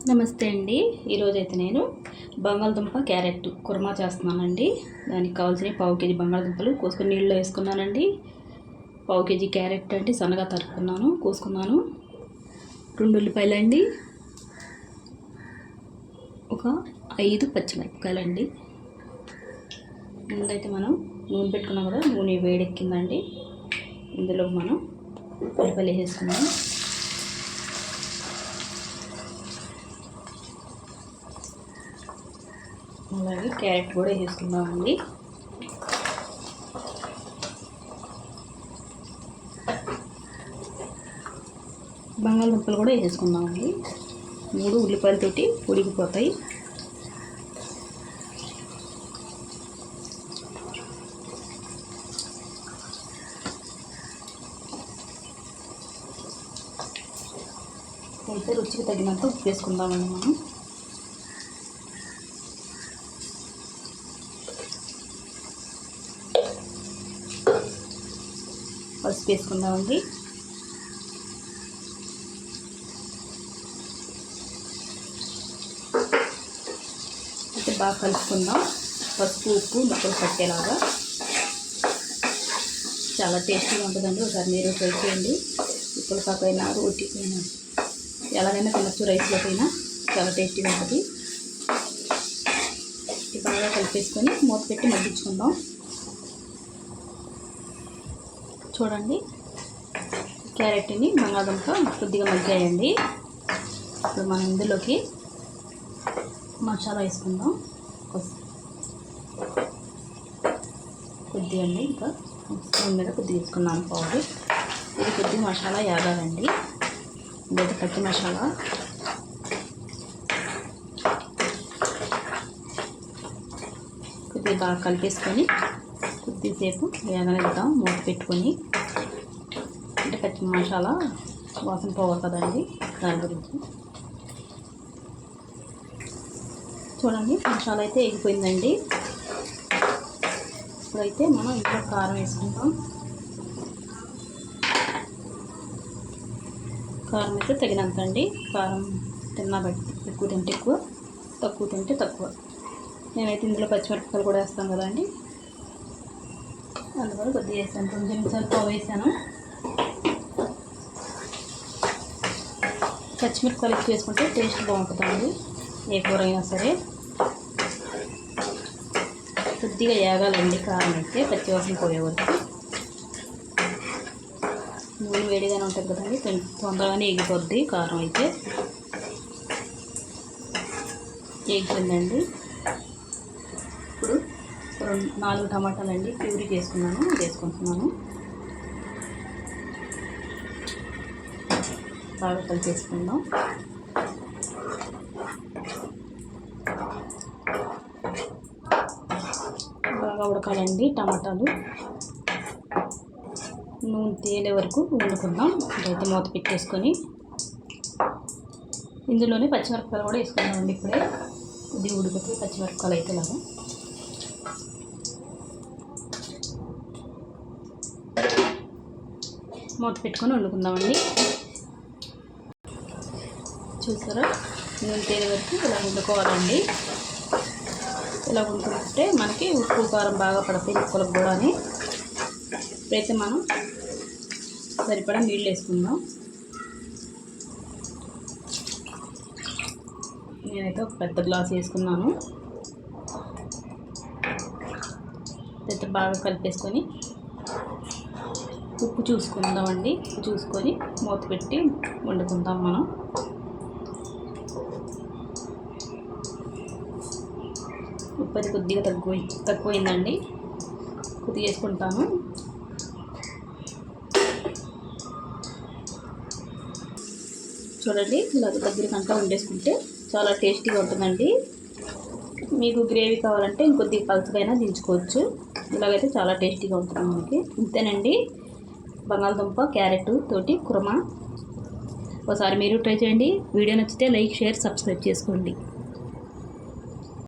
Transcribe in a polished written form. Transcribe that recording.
నమస్తే అండి. ఈరోజైతే నేను బంగాళదుంప క్యారెట్ కుర్మా చేస్తున్నానండి. దానికి కావాల్సిన పావు కేజీ బంగాళదుంపలు కోసుకొని నీళ్ళలో వేసుకున్నానండి. పావు కేజీ క్యారెట్ అంటే సన్నగా తరుక్కున్నాను కోసుకున్నాను. 2 ఉల్లిపాయలండి, ఒక 5 పచ్చిమిరపకాయలండి. ముందైతే మనం నూనె పెట్టుకున్నాం కదా, నూనె వేడెక్కిందండి. ఇందులో మనం ఉల్లిపాయలు వేసేసుకున్నాం. అలాగే క్యారెట్ కూడా వేసుకుందామండి. బంగాళదుంపలు కూడా వేసుకుందామండి. 3 ఉల్లిపాయలతోటి ఉడికిపోతాయి. అయితే రుచికి తగినంత ఉప్పు వేసుకుందామండి. మనం పసుపు వేసుకుందామండి. అయితే బాగా కలుపుకుందాం. పసుపు ఉప్పు ముక్కలు పట్టేలాగా చాలా టేస్టీగా ఉంటుందండి. ఒకసారి మీరు ట్రై చేయండి. ఉప్పులు కాకపోయినా రోటీకైనా ఎలాగైనా తినచ్చు, రైస్లోకైనా చాలా టేస్టీగా ఉంటుంది. బాగా కలిపేసుకొని మూత పెట్టి మగ్గించుకుందాం. చూడండి, క్యారెట్ని బంగాళదుంప కొద్దిగా మగ్గాయండి. ఇప్పుడు మనం ఇందులోకి మసాలా వేసుకుందాం. కొద్దిగా అండి, ఇంకా స్పూన్ మీద కొద్దిగా వేసుకున్నాను పౌడర్. ఇది కొద్దిగా మసాలా యాగాలండి. ఇదైతే పచ్చి మసాలా. కొద్దిగా బాగా కలిపేసుకొని కొద్దిసేపు వేగనిద్దాం మూత పెట్టుకొని. అంటే పచ్చి మసాలా వాసన పోవాలి కదండి, దాని గురించి. చూడండి, మసాలా అయితే ఎగిపోయిందండి. ఇప్పుడైతే మనం ఇంట్లో కారం వేసుకుంటాం. కారం అయితే తగినంత అండి. కారం తిన్నా బట్టి, ఎక్కువ తింటే ఎక్కువ, తక్కువ తింటే తక్కువ. నేనైతే ఇందులో పచ్చిమిరపకాయలు కూడా వేస్తాను కదండి, అందువల్ల కొద్దిగా వేసాను. 2 నిమిషాలు పావు వేసాను. పచ్చిమిరపకాయలు ఎక్కువ వేసుకుంటే టేస్ట్ బాగుంటుందండి, ఏ కూర అయినా సరే. కొద్దిగా వేగాలండి కారం అయితే, పచ్చివాసన పోయే వరకు. నూనె వేడిగానే ఉంటుంది కదండి, తొందరగానే ఎగిపోద్ది కారం అయితే. ఎగిపోయిందండి. ఇప్పుడు 4 టమాటాలండి ప్యూరీ వేసుకుంటున్నాను. బాగా కలిపేసుకుందాం. బాగా ఉడకాలండి టమాటాలు. నూనె తేలే వరకు వండుకుందాం. ఇదైతే మూత పెట్టేసుకొని ఇందులోనే పచ్చిమిరపకాయలు కూడా వేసుకుందామండి. ఇప్పుడే కొద్దిగా ఉడుకుతాయి పచ్చిమిరపకాయలు అయితే. లాగా మూత పెట్టుకొని వండుకుందామండి. చూసారా, నూనె తేలే వరకు ఇలా వండుకోవాలండి. ఇలా వండుకుంటే మనకి ఉప్పు కారం బాగా పడతాయి ముక్కలకు కూడా. ఇప్పుడైతే మనం సరిపడా నీళ్ళు వేసుకుందాం. నేనైతే ఒక పెద్ద గ్లాస్ వేసుకున్నాను. అయితే బాగా కలిపేసుకొని ఉప్పు చూసుకుందామండి. ఉప్పు చూసుకొని మూత పెట్టి వండుకుందాం మనం. ఉప్పు అది కొద్దిగా తక్కువైందండి, కొద్దిగా వేసుకుంటాను. చూడండి, ఇలా దగ్గరికి అంతా వండేసుకుంటే చాలా టేస్టీగా ఉంటుందండి. మీకు గ్రేవీ కావాలంటే ఇంకొద్దిగా పలుచగైనా దించుకోవచ్చు. ఇలాగైతే చాలా టేస్టీగా ఉంటుంది మనకి. ఇంతేనండి, బంగాళదుంప క్యారెట్ తోటి కుర్మా. ఒకసారి మీరు ట్రై చేయండి. వీడియో నచ్చితే లైక్, షేర్, సబ్స్క్రైబ్ చేసుకోండి.